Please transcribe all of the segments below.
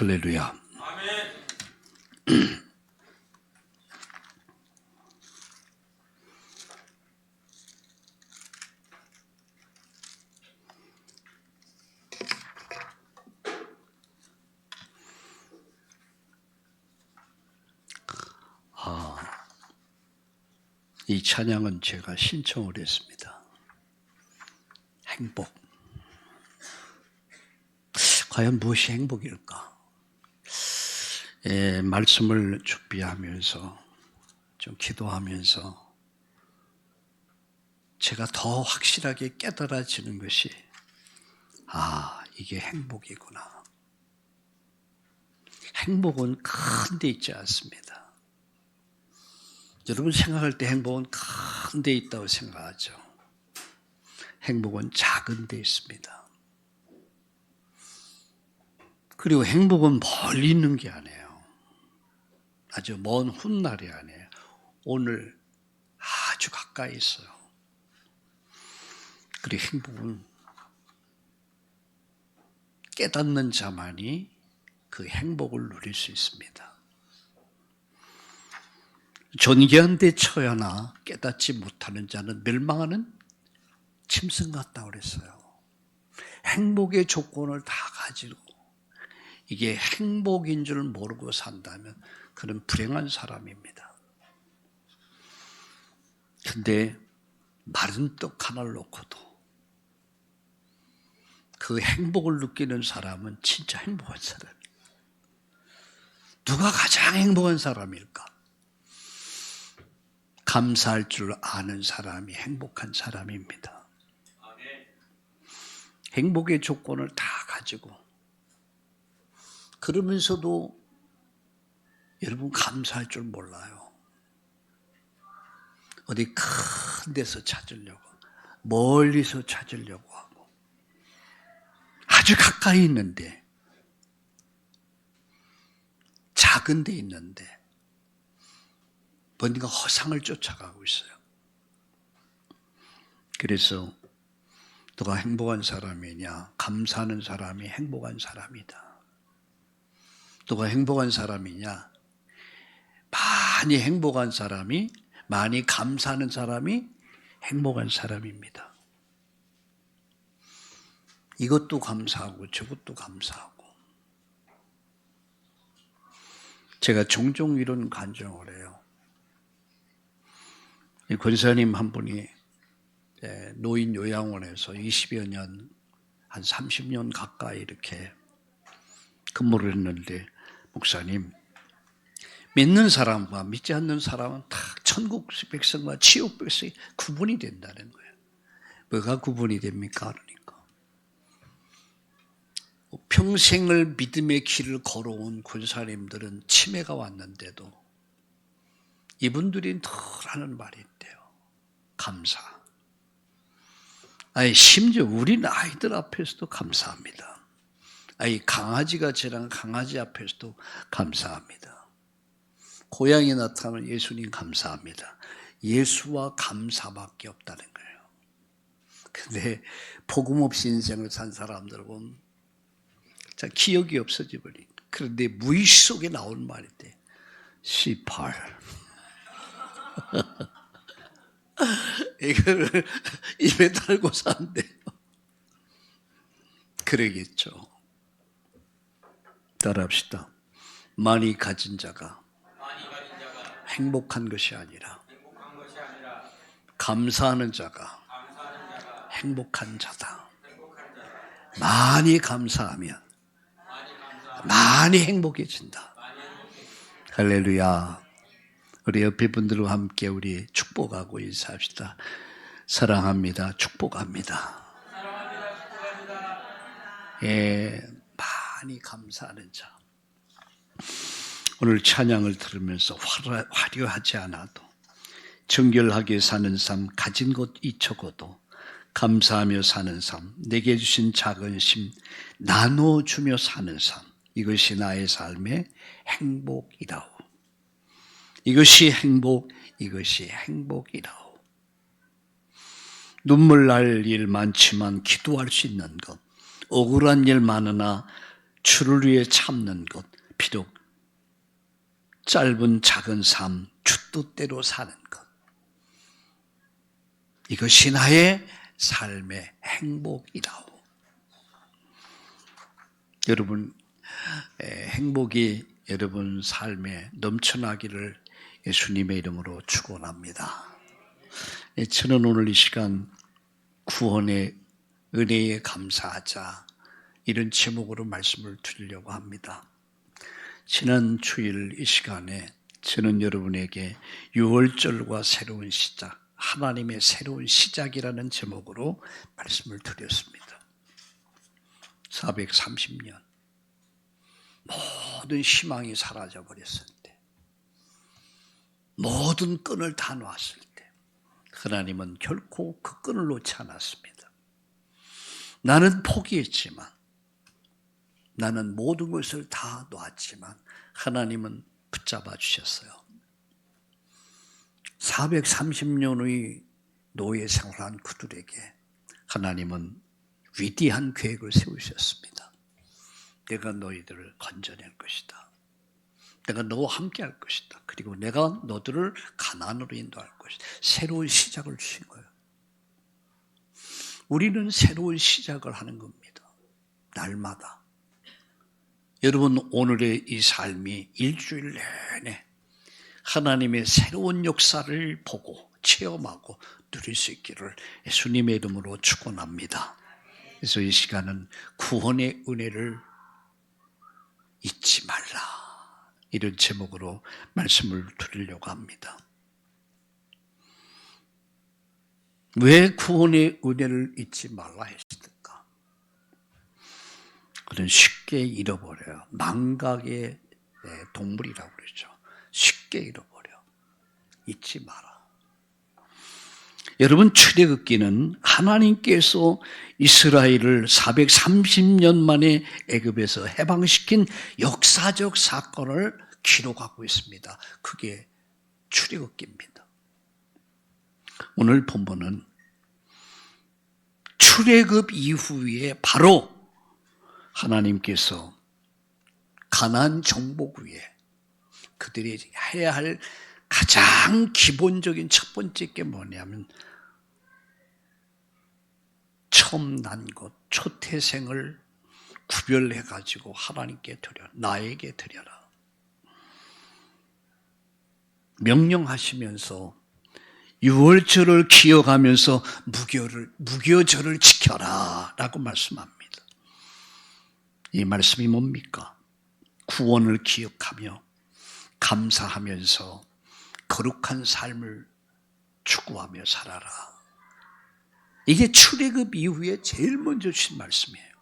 할렐루야. 이 찬양은 제가 신청을 했습니다. 행복. 과연 무엇이 행복일까? 말씀을 준비하면서 좀 기도하면서 제가 더 확실하게 깨달아지는 것이 이게 행복이구나. 행복은 큰 데 있지 않습니다. 여러분 생각할 때 행복은 큰 데 있다고 생각하죠. 행복은 작은 데 있습니다. 그리고 행복은 멀리 있는 게 아니에요. 아주 먼 훗날이 아니에요. 오늘 아주 가까이 있어요. 그리고 행복은 깨닫는 자만이 그 행복을 누릴 수 있습니다. 존귀한 데 처하나 깨닫지 못하는 자는 멸망하는 짐승 같다고 그랬어요. 행복의 조건을 다 가지고 이게 행복인 줄 모르고 산다면 그는 불행한 사람입니다. 근데 마른 떡 하나를 놓고도 그 행복을 느끼는 사람은 진짜 행복한 사람이에요. 누가 가장 행복한 사람일까? 감사할 줄 아는 사람이 행복한 사람입니다. 행복의 조건을 다 가지고 그러면서도 여러분 감사할 줄 몰라요. 어디 큰 데서 찾으려고 멀리서 찾으려고 하고 아주 가까이 있는데 작은 데 있는데 뭔가 허상을 쫓아가고 있어요. 그래서 누가 행복한 사람이냐? 감사하는 사람이 행복한 사람이다. 누가 행복한 사람이냐? 많이 행복한 사람이, 많이 감사하는 사람이 행복한 사람입니다. 이것도 감사하고 저것도 감사하고. 제가 종종 이런 간증을 해요. 이 권사님 한 분이 노인 요양원에서 20여 년, 한 30년 가까이 이렇게 근무를 했는데, 목사님, 믿는 사람과 믿지 않는 사람은 다 천국 백성과 지옥 백성이 구분이 된다는 거예요. 뭐가 구분이 됩니까? 그러니까. 평생을 믿음의 길을 걸어온 권사님들은 치매가 왔는데도 이분들이 늘 하는 말이 있대요. 감사. 심지어 우리 아이들 앞에서도 감사합니다. 강아지가 저랑 강아지 앞에서도 감사합니다. 고양이 나타나면 예수님 감사합니다. 예수와 감사밖에 없다는 거예요. 근데 복음 없이 인생을 산 사람들 보면 기억이 없어져 버린. 그런데 무의식 속에 나오는 말인데 C8 이거를 입에 달고 산대요. 그러겠죠. 따라합시다. 많이 가진 자가 행복한 것이 아니라 감사하는 자가 행복한 자다. 많이 감사하면 많이 행복해진다. 할렐루야. 우리 옆에 분들과 함께 우리 축복하고 인사합시다. 사랑합니다. 축복합니다. 많이 감사하는 자. 오늘 찬양을 들으면서 화려하지 않아도 정결하게 사는 삶, 가진 것 잊혀고도 감사하며 사는 삶, 내게 주신 작은 심 나눠주며 사는 삶, 이것이 나의 삶의 행복이라오. 이것이 행복, 이것이 행복이라오. 눈물 날 일 많지만 기도할 수 있는 것, 억울한 일 많으나 주를 위해 참는 것, 비록 짧은 작은 삶, 주 뜻대로 사는 것. 이것이 나의 삶의 행복이라오. 여러분, 행복이 여러분 삶에 넘쳐나기를 예수님의 이름으로 축원합니다. 저는 오늘 이 시간 구원의 은혜에 감사하자 이런 제목으로 말씀을 드리려고 합니다. 지난 주일 이 시간에 저는 여러분에게 6월절과 새로운 시작, 하나님의 새로운 시작이라는 제목으로 말씀을 드렸습니다. 430년 모든 희망이 사라져 버렸을 때, 모든 끈을 다 놓았을 때 하나님은 결코 그 끈을 놓지 않았습니다. 나는 포기했지만, 나는 모든 것을 다 놓았지만 하나님은 붙잡아 주셨어요. 430년의 노예 생활한 그들에게 하나님은 위대한 계획을 세우셨습니다. 내가 너희들을 건져낼 것이다. 내가 너와 함께 할 것이다. 그리고 내가 너들을 가나안으로 인도할 것이다. 새로운 시작을 주신 거예요. 우리는 새로운 시작을 하는 겁니다. 날마다. 여러분, 오늘의 이 삶이 일주일 내내 하나님의 새로운 역사를 보고 체험하고 누릴 수 있기를 예수님의 이름으로 축원합니다. 그래서 이 시간은 구원의 은혜를 잊지 말라, 이런 제목으로 말씀을 드리려고 합니다. 왜 구원의 은혜를 잊지 말라 했을까? 그는 쉽게 잃어버려요. 망각의 동물이라고 그러죠. 쉽게 잃어버려. 잊지 마라. 여러분, 출애굽기는 하나님께서 이스라엘을 430년 만에 애굽에서 해방시킨 역사적 사건을 기록하고 있습니다. 그게 출애굽기입니다. 오늘 본문은 출애굽 이후에 바로 하나님께서 가나안 정복 위에 그들이 해야 할 가장 기본적인 첫 번째 게 뭐냐면 처음 난 것, 초태생을 구별해가지고 하나님께 드려, 나에게 드려라. 명령하시면서 6월절을 기억하면서 무교절을 지켜라 라고 말씀합니다. 이 말씀이 뭡니까? 구원을 기억하며 감사하면서 거룩한 삶을 추구하며 살아라. 이게 출애굽 이후에 제일 먼저 주신 말씀이에요.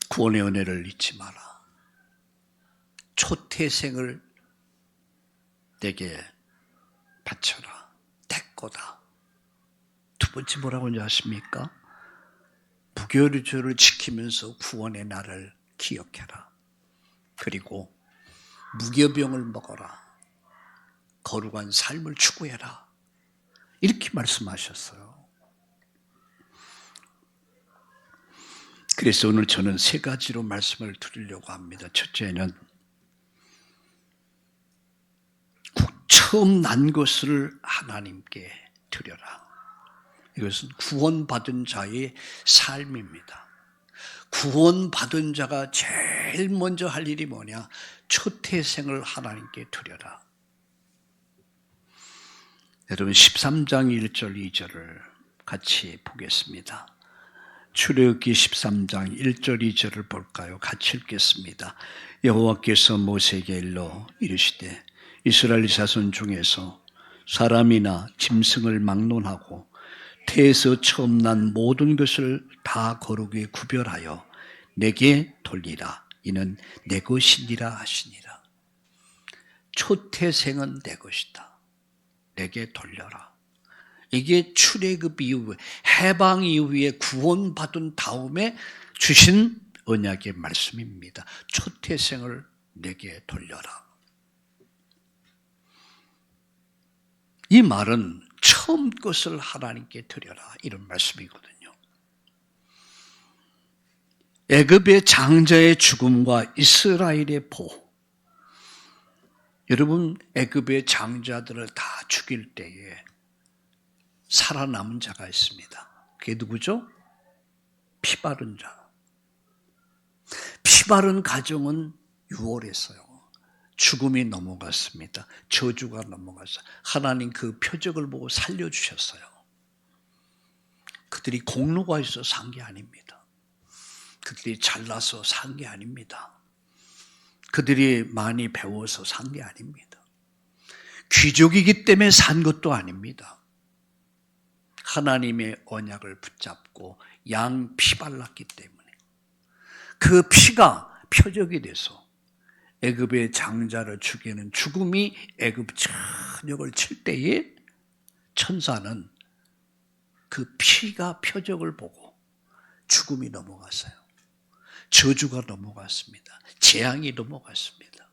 구원의 은혜를 잊지 마라. 초태생을 내게 바쳐라. 내 거다. 두 번째 뭐라고 하는지 아십니까? 무교절을 지키면서 구원의 날을 기억해라. 그리고 무교병을 먹어라. 거룩한 삶을 추구해라. 이렇게 말씀하셨어요. 그래서 오늘 저는 세 가지로 말씀을 드리려고 합니다. 첫째는 처음 난 것을 하나님께 드려라. 이것은 구원받은 자의 삶입니다. 구원받은 자가 제일 먼저 할 일이 뭐냐? 초태생을 하나님께 드려라. 여러분, 13장 1절 2절을 같이 보겠습니다. 출애굽기 13장 1절 2절을 볼까요? 같이 읽겠습니다. 여호와께서 모세에게 일러 이르시되 이스라엘 자손 중에서 사람이나 짐승을 막론하고 태에서 처음 난 모든 것을 다 거룩히 구별하여 내게 돌리라. 이는 내 것이니라 하시니라. 초태생은 내 것이다. 내게 돌려라. 이게 출애굽 이후에, 해방 이후에 구원받은 다음에 주신 언약의 말씀입니다. 초태생을 내게 돌려라. 이 말은 처음 것을 하나님께 드려라, 이런 말씀이거든요. 애굽의 장자의 죽음과 이스라엘의 보호. 여러분, 애굽의 장자들을 다 죽일 때에 살아남은 자가 있습니다. 그게 누구죠? 피 바른 자. 피 바른 가정은 유월했어요. 죽음이 넘어갔습니다. 저주가 넘어갔어요. 하나님 그 표적을 보고 살려주셨어요. 그들이 공로가 있어 산 게 아닙니다. 그들이 잘나서 산 게 아닙니다. 그들이 많이 배워서 산 게 아닙니다. 귀족이기 때문에 산 것도 아닙니다. 하나님의 언약을 붙잡고 양 피 발랐기 때문에 그 피가 표적이 돼서 애굽의 장자를 죽이는 죽음이 애굽 전역을 칠 때에 천사는 그 피가 표적을 보고 죽음이 넘어갔어요. 저주가 넘어갔습니다. 재앙이 넘어갔습니다.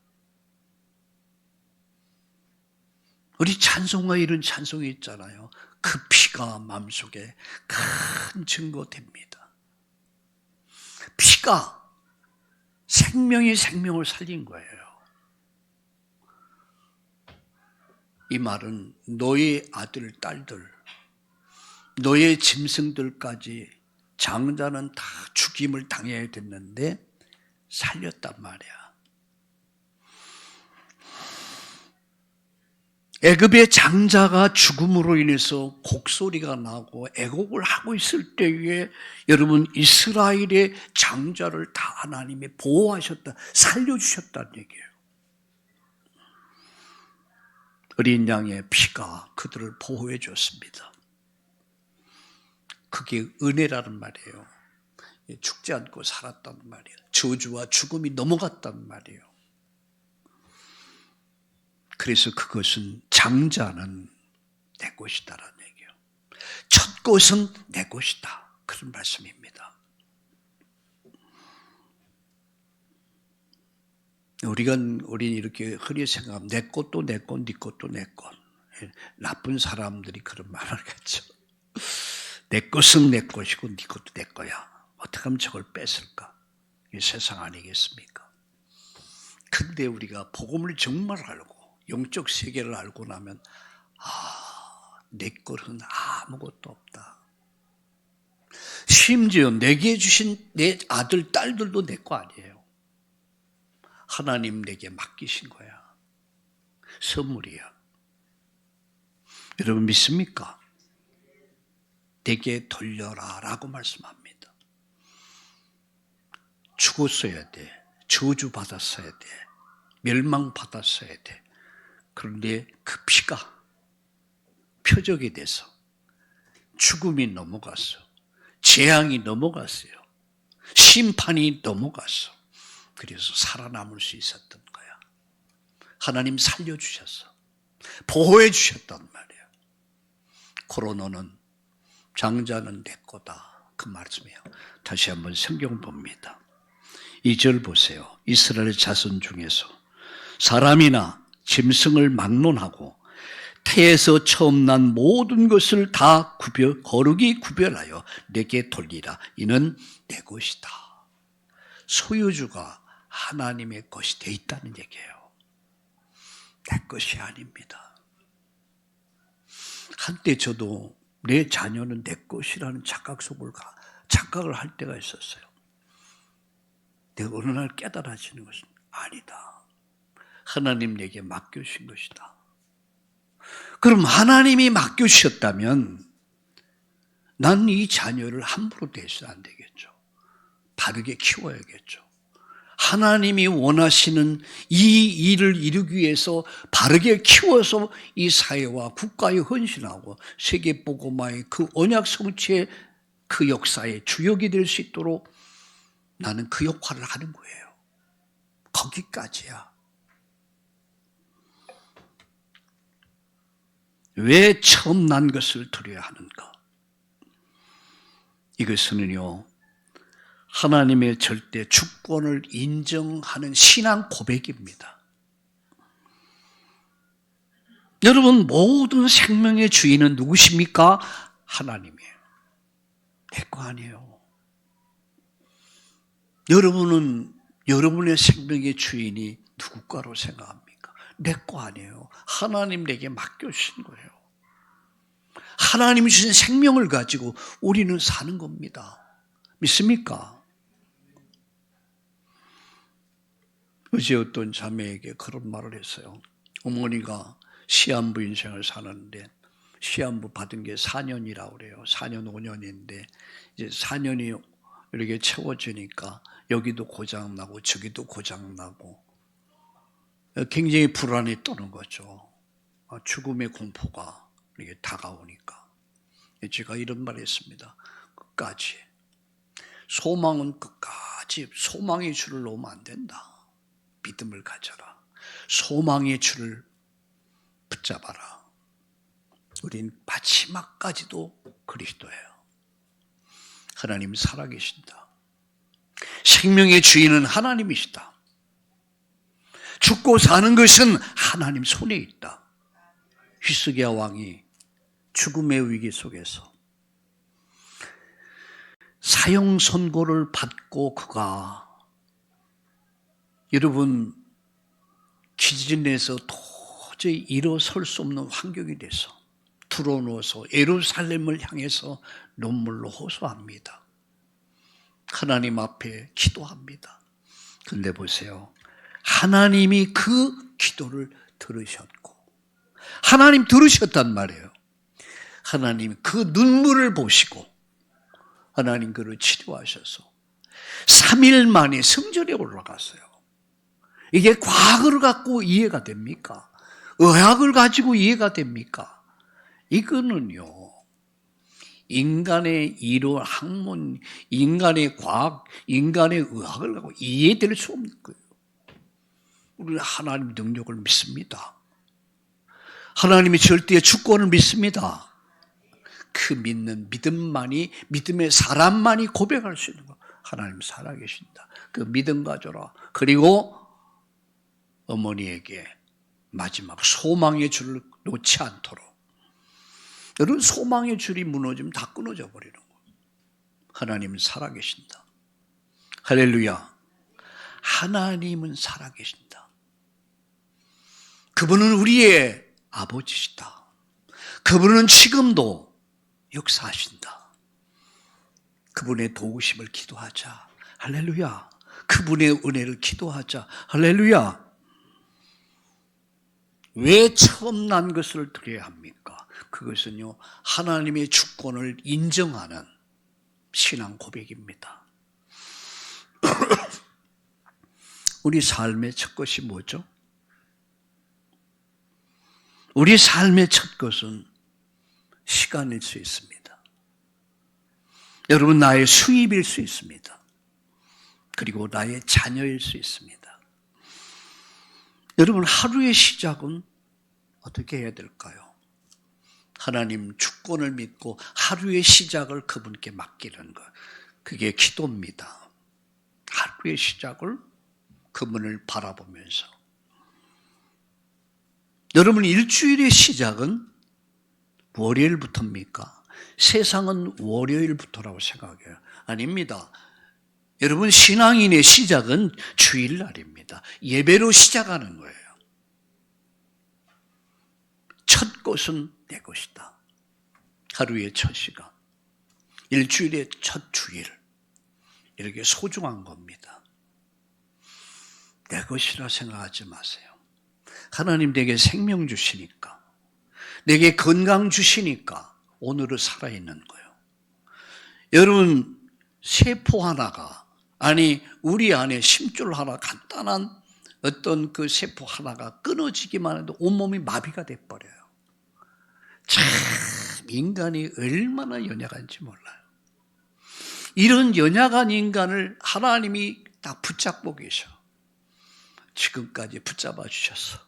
우리 찬송가에 이런 찬송이 있잖아요. 그 피가 마음속에 큰 증거 됩니다. 피가 생명이 생명을 살린 거예요. 이 말은 너의 아들, 딸들, 너의 짐승들까지 장자는 다 죽임을 당해야 됐는데 살렸단 말이야. 애굽의 장자가 죽음으로 인해서 곡소리가 나고 애곡을 하고 있을 때에 여러분 이스라엘의 장자를 다 하나님이 보호하셨다, 살려주셨다는 얘기예요. 어린 양의 피가 그들을 보호해 줬습니다. 그게 은혜라는 말이에요. 죽지 않고 살았단 말이에요. 저주와 죽음이 넘어갔단 말이에요. 그래서 그것은 장자는 내 것이다라는 얘기예요. 첫 것은 내 것이다. 그런 말씀입니다. 우리 이렇게 흔히 생각하면 내 것도 내 것, 네 것도 내 것. 나쁜 사람들이 그런 말을 하겠죠. 내 것은 내 것이고 네 것도 내 거야. 어떻게 하면 저걸 뺏을까? 이 세상 아니겠습니까? 근데 우리가 복음을 정말 알고 영적 세계를 알고 나면 내 것은 아무것도 없다. 심지어 내게 주신 내 아들, 딸들도 내 거 아니에요. 하나님 내게 맡기신 거야. 선물이야. 여러분 믿습니까? 내게 돌려라 라고 말씀합니다. 죽었어야 돼. 저주받았어야 돼. 멸망받았어야 돼. 그런데 그 피가 표적이 돼서 죽음이 넘어갔어. 재앙이 넘어갔어요. 심판이 넘어갔어. 그래서 살아남을 수 있었던 거야. 하나님 살려주셨어. 보호해 주셨단 말이야. 코로나는 장자는 내 거다. 그 말씀이에요. 다시 한번 성경 봅니다. 2절 보세요. 이스라엘 자손 중에서 사람이나 짐승을 막론하고 태에서 처음 난 모든 것을 다 거룩히 구별하여 내게 돌리라. 이는 내 것이다. 소유주가 하나님의 것이 돼 있다는 얘기예요. 내 것이 아닙니다. 한때 저도 내 자녀는 내 것이라는 착각을 할 때가 있었어요. 내가 어느 날 깨달아지는 것은 아니다. 하나님 내게 맡겨주신 것이다. 그럼 하나님이 맡겨주셨다면 난 이 자녀를 함부로 대해서는 안 되겠죠. 바르게 키워야겠죠. 하나님이 원하시는 이 일을 이루기 위해서 바르게 키워서 이 사회와 국가에 헌신하고 세계 복음화의 그 언약 성취의 그 역사의 주역이 될 수 있도록 나는 그 역할을 하는 거예요. 거기까지야. 왜 처음 난 것을 드려야 하는가? 이것은요, 하나님의 절대 주권을 인정하는 신앙 고백입니다. 여러분, 모든 생명의 주인은 누구십니까? 하나님이에요. 내 거 아니에요. 여러분은 여러분의 생명의 주인이 누구과로 생각합니까? 내 거 아니에요. 하나님 내게 맡겨주신 거예요. 하나님이 주신 생명을 가지고 우리는 사는 겁니다. 믿습니까? 어제 어떤 자매에게 그런 말을 했어요. 어머니가 시한부 인생을 사는데 시한부 받은 게 4년이라고 그래요. 4년, 5년인데 이제 4년이 이렇게 채워지니까 여기도 고장나고 저기도 고장나고 굉장히 불안이 떠는 거죠. 죽음의 공포가 이렇게 다가오니까. 제가 이런 말을 했습니다. 끝까지. 소망은 끝까지 소망의 줄을 놓으면 안 된다. 믿음을 가져라. 소망의 줄을 붙잡아라. 우린 마지막까지도 그리스도예요. 하나님 살아계신다. 생명의 주인은 하나님이시다. 죽고 사는 것은 하나님 손에 있다. 히스기야 왕이 죽음의 위기 속에서 사형 선고를 받고 그가 여러분 기진에서 도저히 일어설 수 없는 환경이 돼서 드러누워서 예루살렘을 향해서 눈물로 호소합니다. 하나님 앞에 기도합니다. 근데 보세요. 하나님이 그 기도를 들으셨고 하나님 들으셨단 말이에요. 하나님 그 눈물을 보시고 하나님 그를 치료하셔서 3일 만에 성전에 올라갔어요. 이게 과거를 갖고 이해가 됩니까? 의학을 가지고 이해가 됩니까? 이거는요, 인간의 이론, 학문, 인간의 과학, 인간의 의학을 갖고 이해될 수 없는 거예요. 우리는 하나님 능력을 믿습니다. 하나님이 절대의 주권을 믿습니다. 그 믿는 믿음만이, 믿음의 사람만이 고백할 수 있는 거. 하나님 살아계신다. 그 믿음 가져라. 그리고 어머니에게 마지막 소망의 줄을 놓지 않도록. 여러분 소망의 줄이 무너지면 다 끊어져 버리는 거예요. 하나님은 살아계신다. 할렐루야. 하나님은 살아계신다. 그분은 우리의 아버지시다. 그분은 지금도 역사하신다. 그분의 도우심을 기도하자. 할렐루야. 그분의 은혜를 기도하자. 할렐루야. 왜 처음 난 것을 드려야 합니까? 그것은요, 하나님의 주권을 인정하는 신앙 고백입니다. 우리 삶의 첫 것이 뭐죠? 우리 삶의 첫 것은 시간일 수 있습니다. 여러분, 나의 수입일 수 있습니다. 그리고 나의 자녀일 수 있습니다. 여러분, 하루의 시작은 어떻게 해야 될까요? 하나님 주권을 믿고 하루의 시작을 그분께 맡기는 것. 그게 기도입니다. 하루의 시작을 그분을 바라보면서. 여러분, 일주일의 시작은 월요일부터입니까? 세상은 월요일부터라고 생각해요. 아닙니다. 여러분, 신앙인의 시작은 주일날입니다. 예배로 시작하는 거예요. 첫 것은 내 것이다. 하루의 첫 시간, 일주일의 첫 주일, 이렇게 소중한 겁니다. 내 것이라 생각하지 마세요. 하나님 내게 생명 주시니까, 내게 건강 주시니까 오늘을 살아있는 거예요. 여러분, 세포 하나가, 아니 우리 안에 심줄 하나, 간단한 어떤 그 세포 하나가 끊어지기만 해도 온몸이 마비가 돼버려요. 참 인간이 얼마나 연약한지 몰라요. 이런 연약한 인간을 하나님이 딱 붙잡고 계셔. 지금까지 붙잡아 주셨어.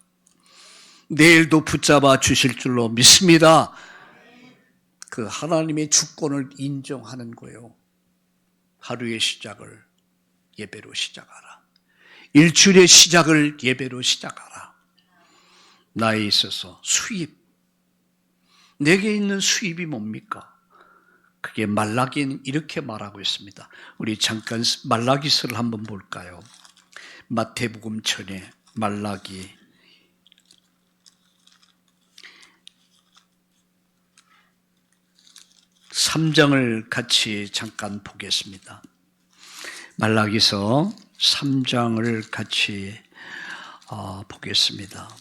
내일도 붙잡아 주실 줄로 믿습니다. 그 하나님의 주권을 인정하는 거예요. 하루의 시작을 예배로 시작하라. 일주일의 시작을 예배로 시작하라. 나에 있어서 수입. 내게 있는 수입이 뭡니까? 그게 말라기는 이렇게 말하고 있습니다. 우리 잠깐 말라기서를 한번 볼까요? 마태복음 전에 말라기 3장을 같이 잠깐 보겠습니다. 말라기서 3장을 같이 보겠습니다.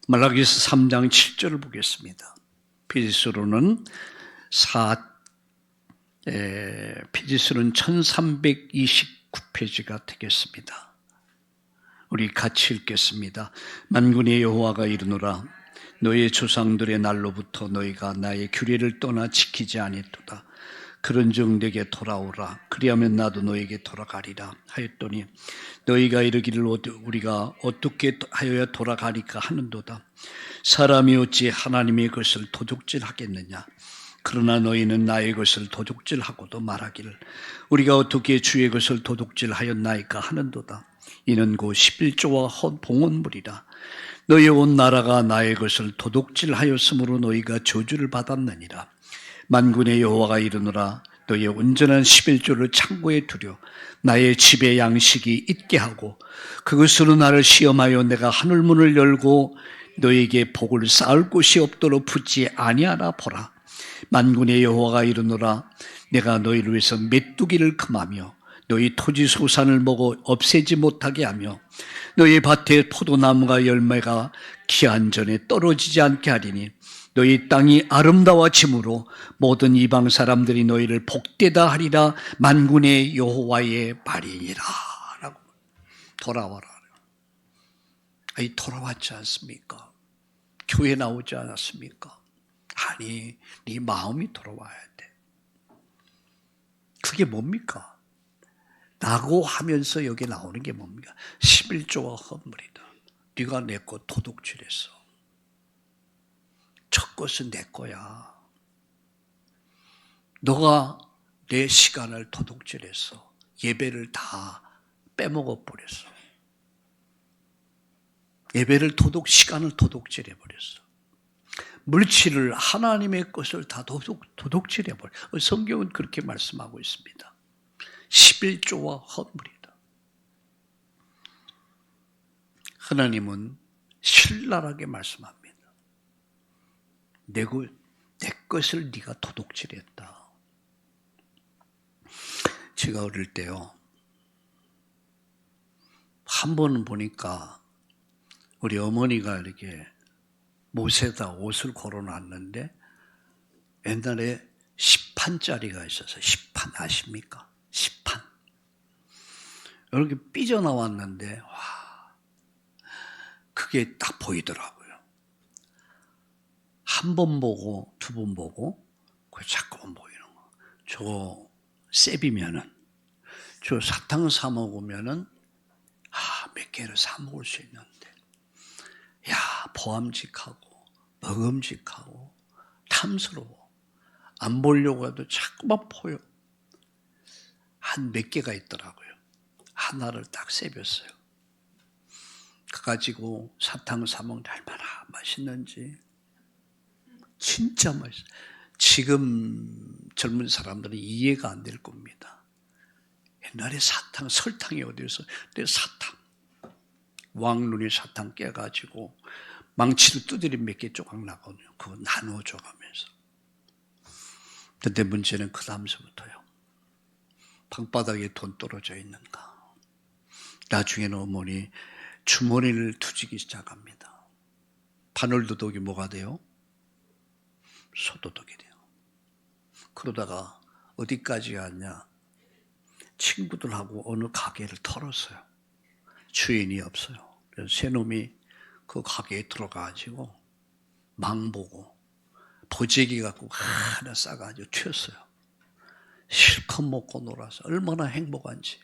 말라기서 3장 7절을 보겠습니다. 피지수로는 1329페이지가 되겠습니다. 우리 같이 읽겠습니다. 만군의 여호와가 이르노라 너희의 조상들의 날로부터 너희가 나의 규례를 떠나 지키지 아니했도다. 그런즉 내게 돌아오라. 그리하면 나도 너에게 돌아가리라 하였더니 너희가 이르기를 우리가 어떻게 하여야 돌아가리까 하는도다. 사람이 어찌 하나님의 것을 도둑질하겠느냐. 그러나 너희는 나의 것을 도둑질하고도 말하기를 우리가 어떻게 주의 것을 도둑질하였나이까 하는도다. 이는 곧 11조와 봉헌물이라. 너희 온 나라가 나의 것을 도둑질하였으므로 너희가 저주를 받았느니라. 만군의 여호와가 이르노라 너희의 온전한 11조를 창고에 두려 나의 집에 양식이 있게 하고 그것으로 나를 시험하여 내가 하늘문을 열고 너희에게 복을 쌓을 곳이 없도록 붙지 아니하나 보라. 만군의 여호와가 이르노라 내가 너희를 위해서 메뚜기를 금하며 너희 토지 소산을 먹어 없애지 못하게 하며 너희 밭에 포도나무가 열매가 기한 전에 떨어지지 않게 하리니 너희 땅이 아름다워짐으로 모든 이방 사람들이 너희를 복되다 하리라. 만군의 여호와의 말이니라 라고. 돌아와라. 아니 돌아왔지 않습니까? 교회 나오지 않았습니까? 아니 네 마음이 돌아와야 돼. 그게 뭡니까? 라고 하면서 여기 나오는 게 뭡니까? 11조와 헌물이다. 네가 내 거 도둑질했어. 첫 것은 내 거야. 너가 내 시간을 도둑질했어. 예배를 다 빼먹어 버렸어. 예배를 시간을 도둑질해 버렸어. 물질을 하나님의 것을 다 도둑질해 버렸어. 성경은 그렇게 말씀하고 있습니다. 11조와 헌물이다. 하나님은 신랄하게 말씀합니다. 내 것을 네가 도둑질했다. 제가 어릴 때요. 한 번은 보니까 우리 어머니가 이렇게 못에다 옷을 걸어놨는데 옛날에 10판짜리가 있어서 10판 아십니까? 10판. 이렇게 삐져나왔는데 와, 그게 딱 보이더라고요. 한 번 보고 두 번 보고 그게 자꾸만 보이는 거. 저거 셉이면은 저 사탕 사 먹으면은 몇 개를 사 먹을 수 있는데 야 보암직하고 먹음직하고 탐스러워. 안 보려고 해도 자꾸만 보여. 한 몇 개가 있더라고요. 하나를 딱 세볐어요. 그거 가지고 사탕 사 먹는데 얼마나 맛있는지. 진짜 맛있어요. 지금 젊은 사람들은 이해가 안 될 겁니다. 옛날에 사탕, 설탕이 어디서? 내 사탕. 왕눈이 사탕 깨가지고 망치를 두드리 몇 개 조각 나거든요. 그거 나눠줘 가면서. 근데 문제는 그 다음서부터요. 방바닥에 돈 떨어져 있는가. 나중에는 어머니 주머니를 투지기 시작합니다. 바늘도둑이 뭐가 돼요? 소도둑이 돼요. 그러다가 어디까지 갔냐? 친구들하고 어느 가게를 털었어요. 주인이 없어요. 그래서 새 놈이 그 가게에 들어가가지고 망보고 보재기 갖고 하나 싸가지고 튀었어요. 실컷 먹고 놀아서 얼마나 행복한지.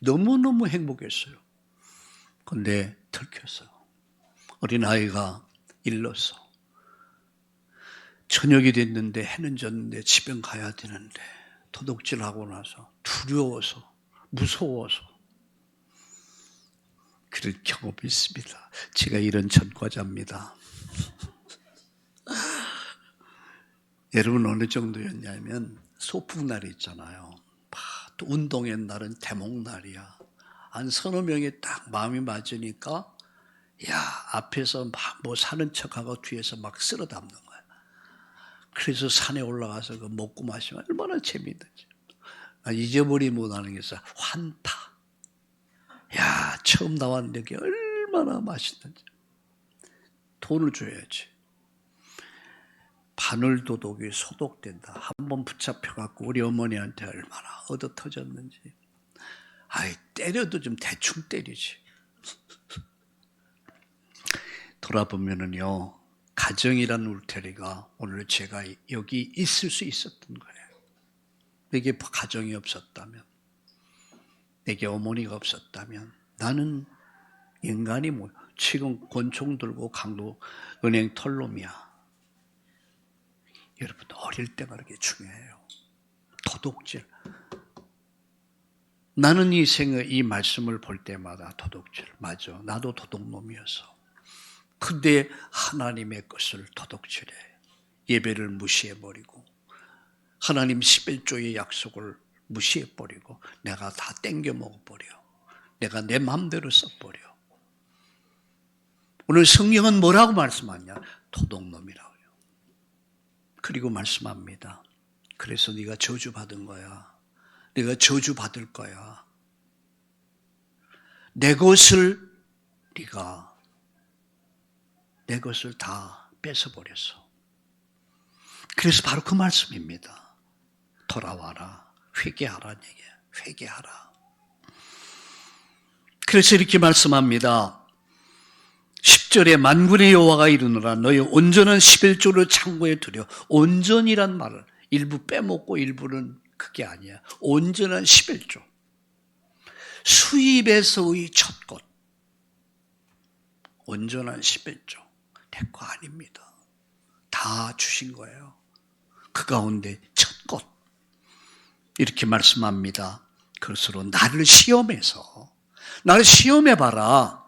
너무너무 행복했어요. 근데 들켰어요. 어린아이가 일렀어. 저녁이 됐는데 해는 졌는데 집에 가야 되는데 도둑질하고 나서 두려워서 무서워서 그런 경험이 있습니다. 제가 이런 전과자입니다. 여러분 어느 정도였냐면 소풍날이 있잖아요. 또 운동회 날은 대목날이야. 한 서너 명이 딱 마음이 맞으니까 앞에서 막 뭐 사는 척하고 뒤에서 막 쓸어 담는 거야. 그래서 산에 올라가서 그 먹고 마시면 얼마나 재미있는지. 잊어버리 못하는 게 있어. 환타. 처음 나왔는데 그게 얼마나 맛있는지. 돈을 줘야지. 바늘도둑이 소독된다. 한번 붙잡혀갖고 우리 어머니한테 얼마나 얻어 터졌는지. 때려도 좀 대충 때리지. 돌아보면은요, 가정이란 울타리가 오늘 제가 여기 있을 수 있었던 거예요. 내게 가정이 없었다면, 내게 어머니가 없었다면, 나는 인간이 지금 권총 들고 강도 은행 털놈이야. 여러분, 어릴 때가 그렇게 중요해요. 도둑질. 나는 이 말씀을 볼 때마다 도둑질. 맞아. 나도 도둑놈이어서. 근데 하나님의 것을 도둑질해. 예배를 무시해버리고, 하나님 11조의 약속을 무시해버리고, 내가 다 땡겨 먹어버려. 내가 내 마음대로 써버려. 오늘 성경은 뭐라고 말씀하냐? 도둑놈이라고요. 그리고 말씀합니다. 그래서 네가 저주받은 거야. 네가 저주받을 거야. 내 것을 다 뺏어버렸어. 그래서 바로 그 말씀입니다. 돌아와라. 회개하라는 얘기예요. 회개하라. 그래서 이렇게 말씀합니다. 10절에 만군의 여호와가 이르노라 너희 온전한 11조를 창고에 두려. 온전이란 말을 일부 빼먹고 일부는 그게 아니야. 온전한 11조. 수입에서의 첫 것. 온전한 11조. 내 거 아닙니다. 다 주신 거예요. 그 가운데 첫 것. 이렇게 말씀합니다. 그것으로 나를 시험해봐라.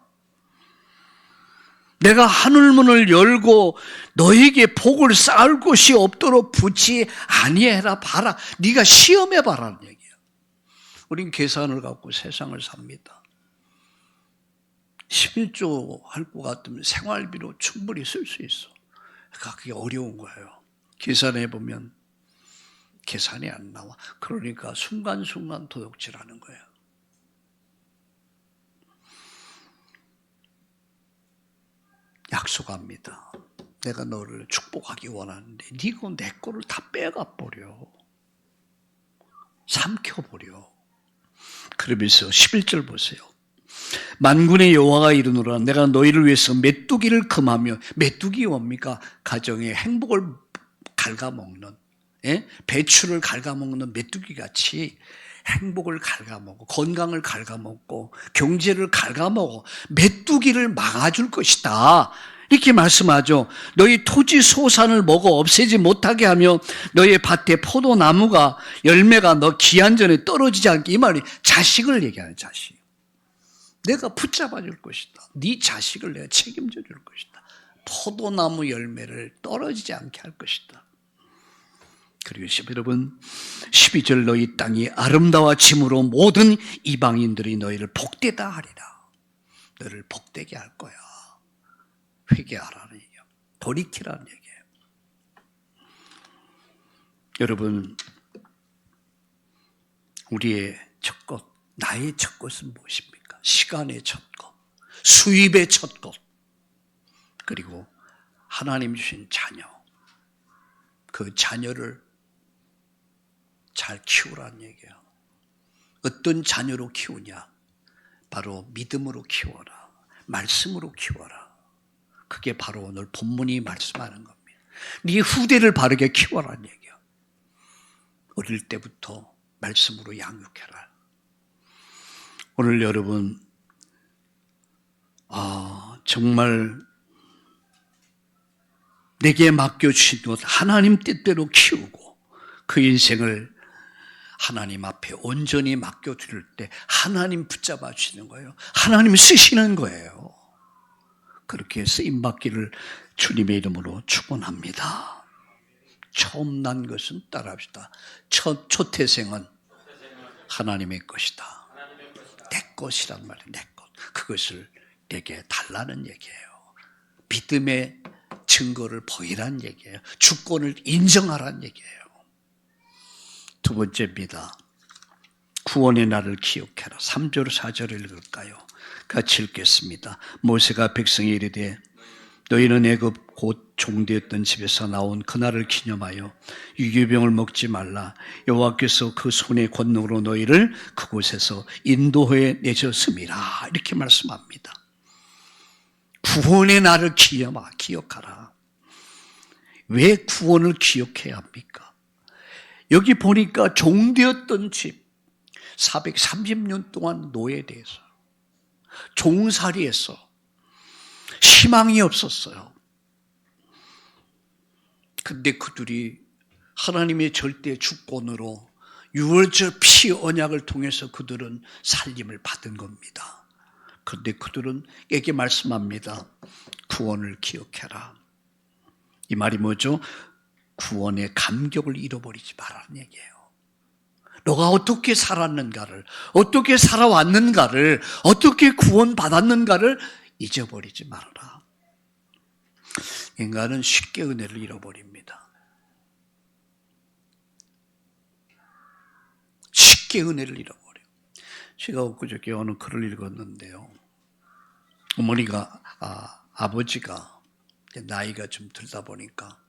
내가 하늘문을 열고 너에게 복을 쌓을 곳이 없도록 붙지 아니해라 봐라. 네가 시험해봐라는 얘기야. 우린 계산을 갖고 세상을 삽니다. 11조 할 것 같으면 생활비로 충분히 쓸 수 있어. 그러니까 그게 어려운 거예요. 계산해보면 계산이 안 나와. 그러니까 순간순간 도둑질하는 거예요. 약속합니다. 내가 너를 축복하기 원하는데 네가 내 거를 다 빼가버려. 삼켜버려. 그러면서 11절 보세요. 만군의 여호와가 이르노라 내가 너희를 위해서 메뚜기를 금하며, 메뚜기 뭡니까? 가정의 행복을 갉아먹는, 배추를 갉아먹는 메뚜기같이 행복을 갉아먹고 건강을 갉아먹고 경제를 갉아먹어 메뚜기를 막아줄 것이다. 이렇게 말씀하죠. 너희 토지 소산을 먹어 없애지 못하게 하며 너희 밭에 포도나무가 열매가 너 기한 전에 떨어지지 않게. 이 말이 자식을 얘기하는 자식. 내가 붙잡아 줄 것이다. 네 자식을 내가 책임져 줄 것이다. 포도나무 열매를 떨어지지 않게 할 것이다. 그리고 여러분 12절 너희 땅이 아름다워짐으로 모든 이방인들이 너희를 복되다 하리라. 너를 복되게 할 거야. 회개하라는 얘기야. 돌이키라는 얘기예요. 여러분 우리의 첫 것, 나의 첫 것은 무엇입니까? 시간의 첫 것, 수입의 첫 것, 그리고 하나님 주신 자녀. 그 자녀를 잘 키우라는 얘기예요. 어떤 자녀로 키우냐? 바로 믿음으로 키워라. 말씀으로 키워라. 그게 바로 오늘 본문이 말씀하는 겁니다. 네 후대를 바르게 키워라는 얘기예요. 어릴 때부터 말씀으로 양육해라. 오늘 여러분 정말 내게 맡겨주신 것 하나님 뜻대로 키우고 그 인생을 하나님 앞에 온전히 맡겨드릴 때 하나님 붙잡아 주시는 거예요. 하나님 쓰시는 거예요. 그렇게 쓰임받기를 주님의 이름으로 축원합니다. 처음 난 것은 따라합시다. 초태생은 하나님의 것이다. 내 것이란 말이에요. 내 것. 그것을 내게 달라는 얘기예요. 믿음의 증거를 보이란 얘기예요. 주권을 인정하란 얘기예요. 두 번째입니다. 구원의 날을 기억해라. 3절 4절을 읽을까요? 같이 읽겠습니다. 모세가 백성에 이르되 너희는 애굽 곧 종되었던 집에서 나온 그날을 기념하여 유교병을 먹지 말라. 여호와께서 그 손의 권능으로 너희를 그곳에서 인도해 내셨음이라. 이렇게 말씀합니다. 구원의 날을 기억하라. 왜 구원을 기억해야 합니까? 여기 보니까 종되었던 집 430년 동안 노예돼서 종살이에서 희망이 없었어요. 근데 그들이 하나님의 절대 주권으로 유월절 피 언약을 통해서 그들은 살림을 받은 겁니다. 그런데 그들은 에게 말씀합니다. 구원을 기억해라. 이 말이 뭐죠? 구원의 감격을 잃어버리지 말라는 얘기예요. 너가 어떻게 살았는가를, 어떻게 살아왔는가를, 어떻게 구원받았는가를 잊어버리지 말아라. 인간은 쉽게 은혜를 잃어버립니다. 쉽게 은혜를 잃어버려요. 제가 엊그저께 어느 글을 읽었는데요. 어머니가, 아버지가 나이가 좀 들다 보니까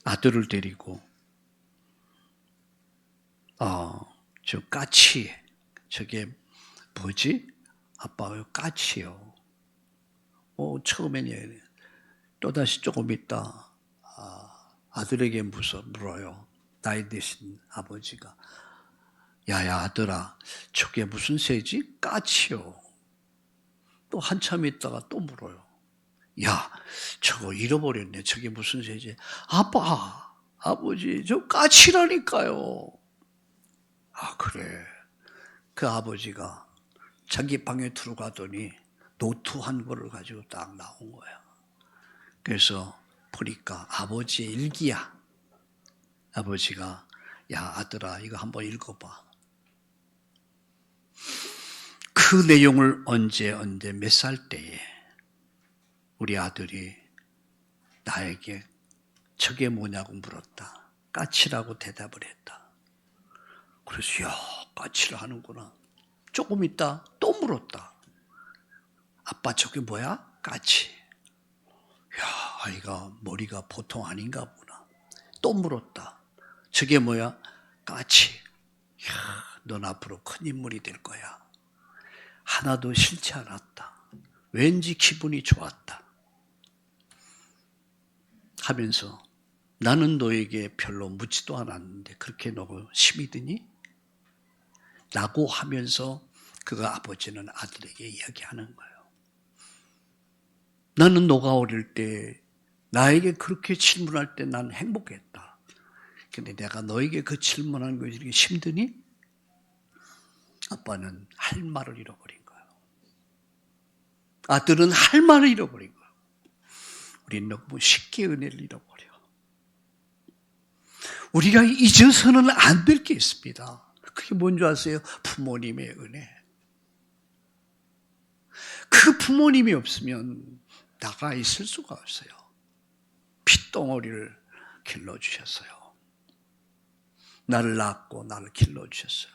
아들을 데리고 저 까치, 저게 뭐지? 아빠요, 까치요. 처음에는 또다시 조금 있다 아들에게 물어요. 나이 드신 아버지가. 야야 아들아, 저게 무슨 새지? 까치요. 또 한참 있다가 또 물어요. 야, 저거 잃어버렸네. 저게 무슨 새지? 아빠, 아버지, 저 까치라니까요. 아, 그래. 그 아버지가 자기 방에 들어가더니 노트 한 권을 가지고 딱 나온 거야. 그래서 보니까 아버지의 일기야. 아버지가, 야, 아들아, 이거 한번 읽어봐. 그 내용을 언제 몇 살 때에 우리 아들이 나에게 저게 뭐냐고 물었다. 까치라고 대답을 했다. 그래서 야, 까치를 하는구나. 조금 있다 또 물었다. 아빠 저게 뭐야? 까치. 야, 아이가 머리가 보통 아닌가 보나. 또 물었다. 저게 뭐야? 까치. 야, 넌 앞으로 큰 인물이 될 거야. 하나도 싫지 않았다. 왠지 기분이 좋았다. 하면서 나는 너에게 별로 묻지도 않았는데 그렇게 너무 심히 드니? 라고 하면서 그 아버지는 아들에게 이야기하는 거예요. 나는 너가 어릴 때 나에게 그렇게 질문할 때 난 행복했다. 근데 내가 너에게 그 질문한 것이 이렇게 힘드니? 아빠는 할 말을 잃어버린 거예요. 아들은 할 말을 잃어버린 거예요. 우리는 너무 쉽게 은혜를 잃어버려. 우리가 잊어서는 안 될 게 있습니다. 그게 뭔지 아세요? 부모님의 은혜. 그 부모님이 없으면 나가 있을 수가 없어요. 핏덩어리를 길러주셨어요. 나를 낳고 나를 길러주셨어요.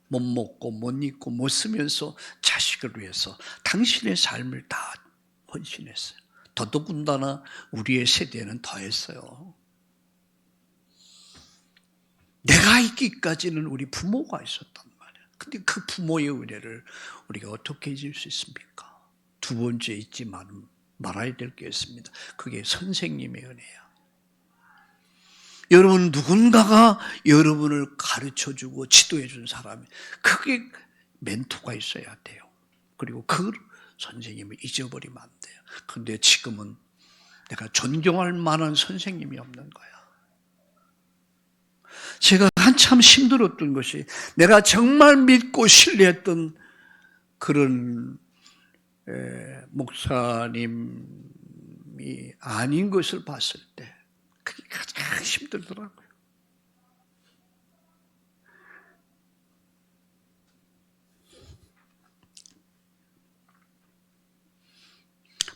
못 먹고 못 입고 못 쓰면서 자식을 위해서 당신의 삶을 다 헌신했어요. 더더군다나 우리의 세대는 더 했어요. 내가 있기까지는 우리 부모가 있었단 말이에요. 근데 그 부모의 은혜를 우리가 어떻게 잊을 수 있습니까? 두 번째 잊지 말아야 될 게 있습니다. 그게 선생님의 은혜야. 여러분 누군가가 여러분을 가르쳐주고 지도해준 사람이 그게 멘토가 있어야 돼요. 그리고 그 선생님을 잊어버리면 안 돼요. 그런데 지금은 내가 존경할 만한 선생님이 없는 거야. 제가 한참 힘들었던 것이 내가 정말 믿고 신뢰했던 그런 목사님이 아닌 것을 봤을 때 그게 가장 힘들더라고요.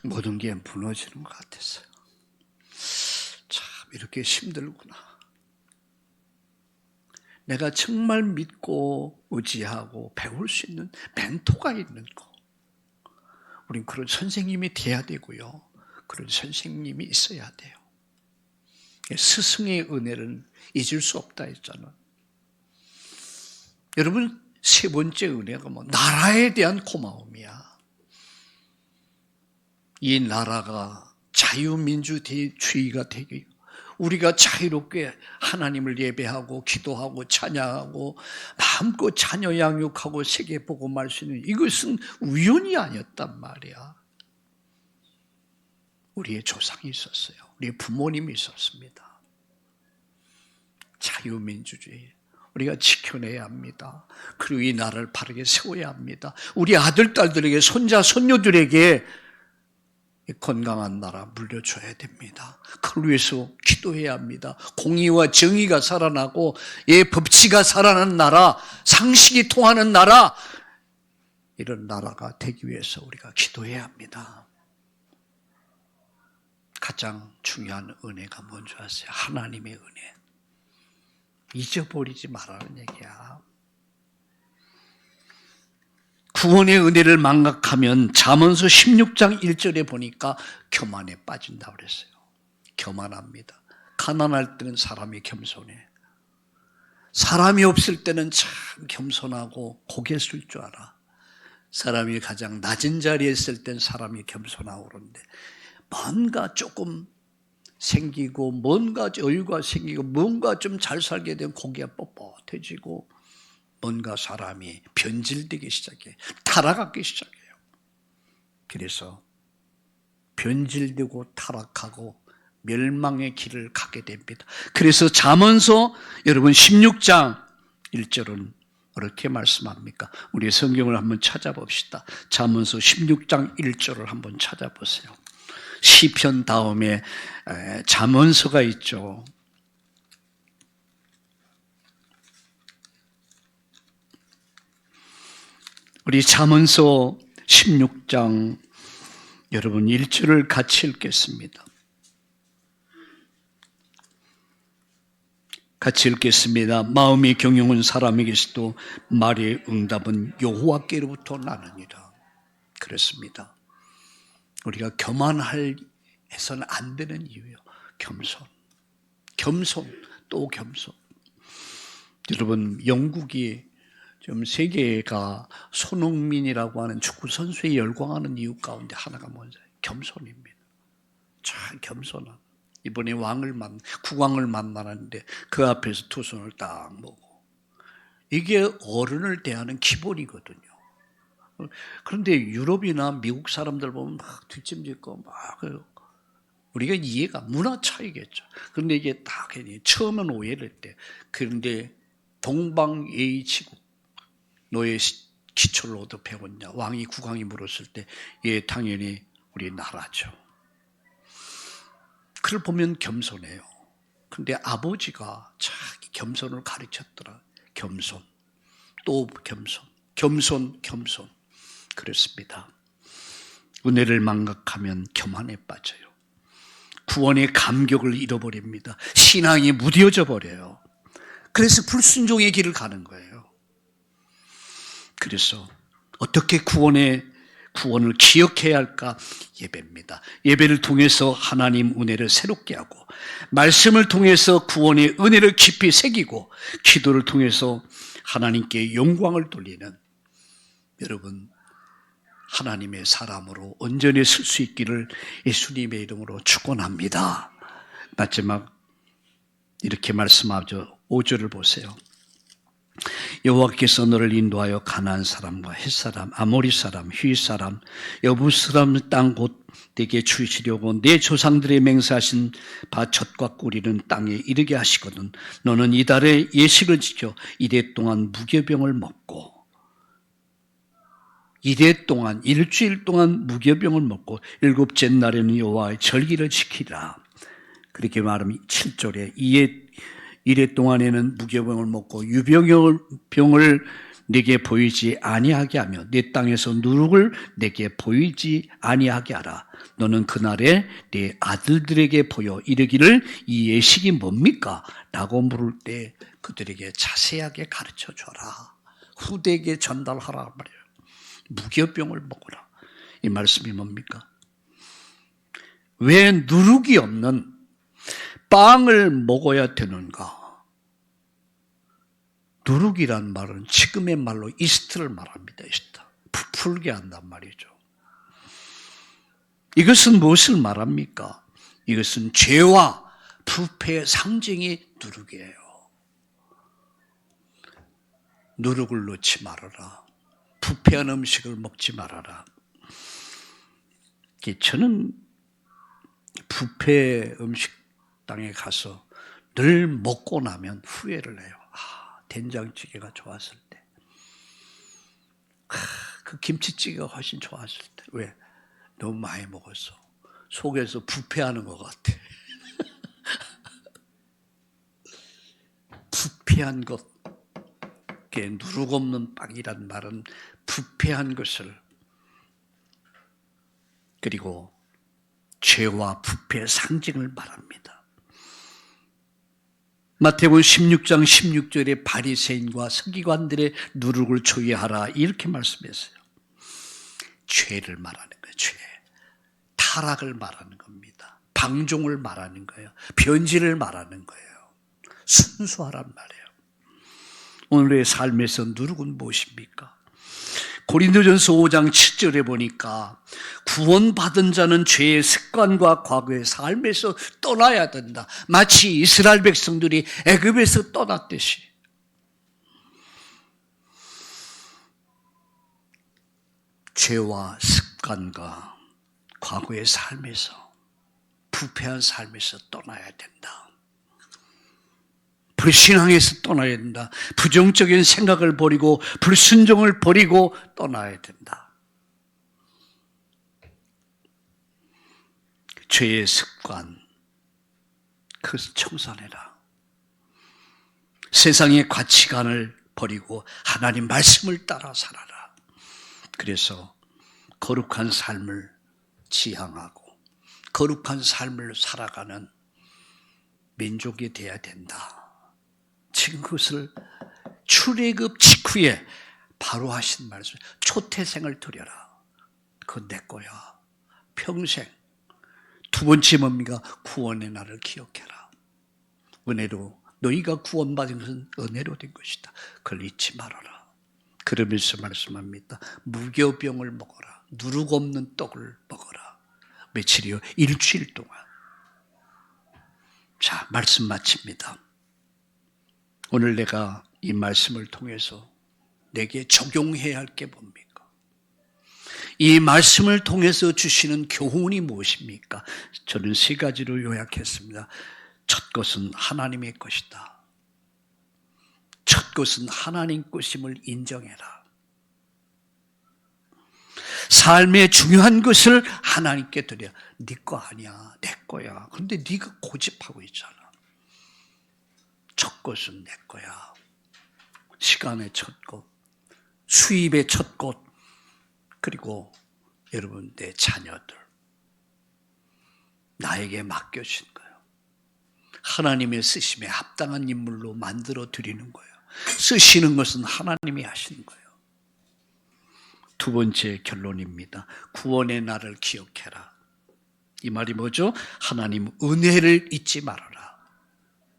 모든 게 무너지는 것 같았어요. 참 이렇게 힘들구나. 내가 정말 믿고 의지하고 배울 수 있는 멘토가 있는 거. 우린 그런 선생님이 돼야 되고요. 그런 선생님이 있어야 돼요. 스승의 은혜를 잊을 수 없다 했잖아요. 여러분, 세 번째 은혜가 나라에 대한 고마움이야. 이 나라가 자유민주주의가 되게, 우리가 자유롭게 하나님을 예배하고 기도하고 찬양하고 마음껏 자녀 양육하고 세계 복음할 수 있는, 이것은 우연이 아니었단 말이야. 우리의 조상이 있었어요. 우리의 부모님이 있었습니다. 자유민주주의 우리가 지켜내야 합니다. 그리고 이 나라를 바르게 세워야 합니다. 우리 아들, 딸들에게, 손자, 손녀들에게 건강한 나라 물려줘야 됩니다. 그걸 위해서 기도해야 합니다. 공의와 정의가 살아나고 법치가 살아나는 나라, 상식이 통하는 나라, 이런 나라가 되기 위해서 우리가 기도해야 합니다. 가장 중요한 은혜가 뭔지 아세요? 하나님의 은혜. 잊어버리지 말라는 얘기야. 구원의 은혜를 망각하면 잠언서 16장 1절에 보니까 교만에 빠진다고 그랬어요. 교만합니다. 가난할 때는 사람이 겸손해. 사람이 없을 때는 참 겸손하고 고개 숙일 줄 알아. 사람이 가장 낮은 자리에 있을 땐 사람이 겸손하고 그러는데, 뭔가 조금 생기고 뭔가 여유가 생기고 뭔가 좀 잘 살게 되면 고개가 뻣뻣해지고 뭔가 사람이 변질되기 시작해. 타락하기 시작해요. 그래서 변질되고 타락하고 멸망의 길을 가게 됩니다. 그래서 잠언서 여러분 16장 1절은 어떻게 말씀합니까? 우리 성경을 한번 찾아봅시다. 잠언서 16장 1절을 한번 찾아보세요. 시편 다음에 잠언서가 있죠. 우리 잠언서 16장 여러분 1절을 같이 읽겠습니다. 같이 읽겠습니다. 마음이 경영은 사람에게서도 말의 응답은 여호와께로부터 나느니라. 그렇습니다. 우리가 교만해서는 안 되는 이유예요. 겸손, 또 겸손. 여러분, 영국이 지금 세계가 손흥민이라고 하는 축구 선수에 열광하는 이유 가운데 하나가 뭔지 겸손입니다. 참 겸손한. 이번에 국왕을 만나는데 그 앞에서 두 손을 딱 모고. 이게 어른을 대하는 기본이거든요. 그런데 유럽이나 미국 사람들 보면 막 뒷짐짓고 막 우리가 이해가 문화 차이겠죠. 그런데 이게 딱 처음은 오해를 했대. 그런데 동방예의지국 너의 기초를 얻어 배웠냐? 왕이 국왕이 물었을 때 예, 당연히 우리 나라죠. 그걸 보면 겸손해요. 그런데 아버지가 자기 겸손을 가르쳤더라. 겸손, 또 겸손. 그렇습니다. 은혜를 망각하면 교만에 빠져요. 구원의 감격을 잃어버립니다. 신앙이 무뎌져 버려요. 그래서 불순종의 길을 가는 거예요. 그래서 어떻게 구원을 기억해야 할까? 예배입니다. 예배를 통해서 하나님 은혜를 새롭게 하고, 말씀을 통해서 구원의 은혜를 깊이 새기고, 기도를 통해서 하나님께 영광을 돌리는 여러분, 하나님의 사람으로 온전히 설 수 있기를 예수님의 이름으로 축원합니다. 마지막 이렇게 말씀하죠. 5절을 보세요. 여호와께서 너를 인도하여 가나안 사람과 헷 사람, 아모리 사람, 휘 사람, 여부스 사람 땅 곧 내게 주시려고 내 조상들의 맹세하신 바 젖과 꿀이는 땅에 이르게 하시거든. 너는 이달의 예식을 지켜 이래 동안 무교병을 먹고, 이래 동안 일주일 동안 무교병을 먹고 일곱째 날에는 여호와의 절기를 지키라. 그렇게 말하면 7절에 이래 동안에는 무교병을 먹고 유병을 내게 보이지 아니하게 하며 내 땅에서 누룩을 내게 보이지 아니하게 하라. 너는 그날에 네 아들들에게 보여 이르기를 이 예식이 뭡니까? 라고 물을 때 그들에게 자세하게 가르쳐 줘라. 후대에게 전달하라 말이에요. 무교병을 먹어라. 이 말씀이 뭡니까? 왜 누룩이 없는 빵을 먹어야 되는가? 누룩이란 말은 지금의 말로 이스트를 말합니다. 이스트. 부풀게 한단 말이죠. 이것은 무엇을 말합니까? 이것은 죄와 부패의 상징이 누룩이에요. 누룩을 넣지 말아라. 부패한 음식을 먹지 말아라. 저는 부패 음식당에 가서 늘 먹고 나면 후회를 해요. 된장찌개가 좋았을 때. 그 김치찌개가 훨씬 좋았을 때. 왜? 너무 많이 먹었어. 속에서 부패하는 것 같아. 부패한 것. 누룩 없는 빵이란 말은 부패한 것을, 그리고 죄와 부패의 상징을 말합니다. 마태복음 16장 16절에 바리새인과 서기관들의 누룩을 조회하라 이렇게 말씀했어요. 죄를 말하는 거예요. 죄. 타락을 말하는 겁니다. 방종을 말하는 거예요. 변질을 말하는 거예요. 순수하란 말이에요. 오늘의 삶에서 누룩은 무엇입니까? 고린도전서 5장 7절에 보니까 구원받은 자는 죄의 습관과 과거의 삶에서 떠나야 된다. 마치 이스라엘 백성들이 애굽에서 떠났듯이. 죄와 습관과 과거의 삶에서, 부패한 삶에서 떠나야 된다. 불신앙에서 떠나야 된다. 부정적인 생각을 버리고 불순종을 버리고 떠나야 된다. 죄의 습관, 그것을 청산해라. 세상의 가치관을 버리고 하나님 말씀을 따라 살아라. 그래서 거룩한 삶을 지향하고 거룩한 삶을 살아가는 민족이 되어야 된다. 지금 그것을 출애굽 직후에 바로 하신 말씀, 초태생을 드려라. 그건 내 거야. 평생. 두 번째 뭡니까? 구원의 날을 기억해라. 은혜로, 너희가 구원받은 것은 은혜로 된 것이다. 그걸 잊지 말아라. 그러면서 말씀합니다. 무교병을 먹어라. 누룩 없는 떡을 먹어라. 며칠이요? 일주일 동안. 자, 말씀 마칩니다. 오늘 내가 이 말씀을 통해서 내게 적용해야 할 게 뭡니까? 이 말씀을 통해서 주시는 교훈이 무엇입니까? 저는 세 가지로 요약했습니다. 첫 것은 하나님의 것이다. 첫 것은 하나님 것임을 인정해라. 삶의 중요한 것을 하나님께 드려. 네 거 아니야, 내 거야. 그런데 네가 고집하고 있잖아. 첫 것은 내 거야. 시간의 첫 것, 수입의 첫 것, 그리고 여러분 내 자녀들 나에게 맡겨진 거예요. 하나님의 쓰심에 합당한 인물로 만들어 드리는 거예요. 쓰시는 것은 하나님이 하시는 거예요. 두 번째 결론입니다. 구원의 날을 기억해라. 이 말이 뭐죠? 하나님 은혜를 잊지 말아라.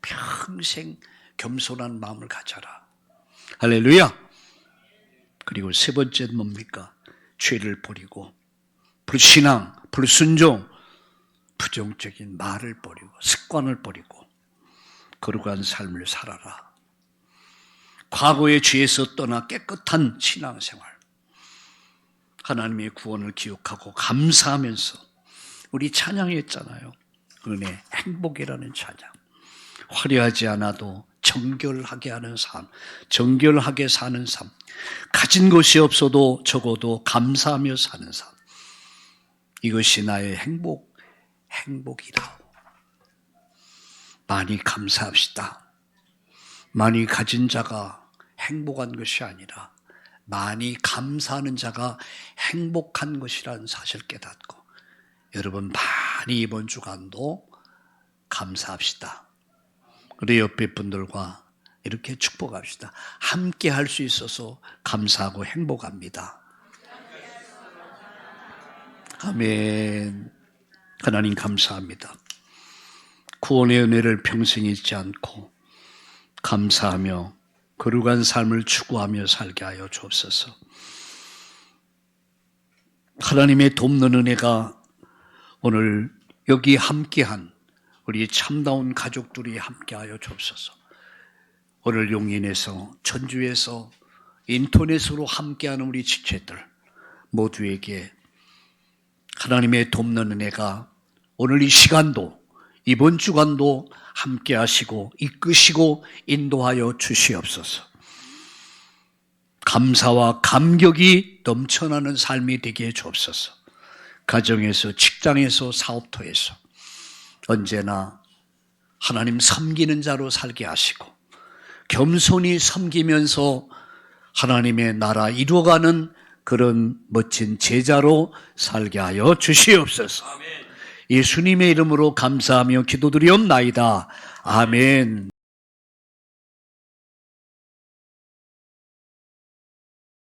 평생 겸손한 마음을 가져라. 할렐루야. 그리고 세 번째는 뭡니까? 죄를 버리고 불신앙, 불순종, 부정적인 말을 버리고 습관을 버리고 거룩한 삶을 살아라. 과거의 죄에서 떠나 깨끗한 신앙생활, 하나님의 구원을 기억하고 감사하면서 우리 찬양했잖아요. 은혜, 행복이라는 찬양. 화려하지 않아도 정결하게 하는 삶, 정결하게 사는 삶, 가진 것이 없어도 적어도 감사하며 사는 삶. 이것이 나의 행복이다. 많이 감사합시다. 많이 가진 자가 행복한 것이 아니라 많이 감사하는 자가 행복한 것이라는 사실을 깨닫고 여러분 많이 이번 주간도 감사합시다. 우리 옆에 분들과 이렇게 축복합시다. 함께 할 수 있어서 감사하고 행복합니다. 아멘. 하나님 감사합니다. 구원의 은혜를 평생 잊지 않고 감사하며 거룩한 삶을 추구하며 살게 하여 주옵소서. 하나님의 돕는 은혜가 오늘 여기 함께한 우리 참다운 가족들이 함께하여 주옵소서. 오늘 용인에서 전주에서 인터넷으로 함께하는 우리 지체들 모두에게 하나님의 돕는 은혜가 오늘 이 시간도 이번 주간도 함께 하시고 이끄시고 인도하여 주시옵소서. 감사와 감격이 넘쳐나는 삶이 되게 해 주옵소서. 가정에서 직장에서 사업터에서 언제나 하나님 섬기는 자로 살게 하시고 겸손히 섬기면서 하나님의 나라 이루어가는 그런 멋진 제자로 살게 하여 주시옵소서. 예수님의 이름으로 감사하며 기도드리옵나이다. 아멘.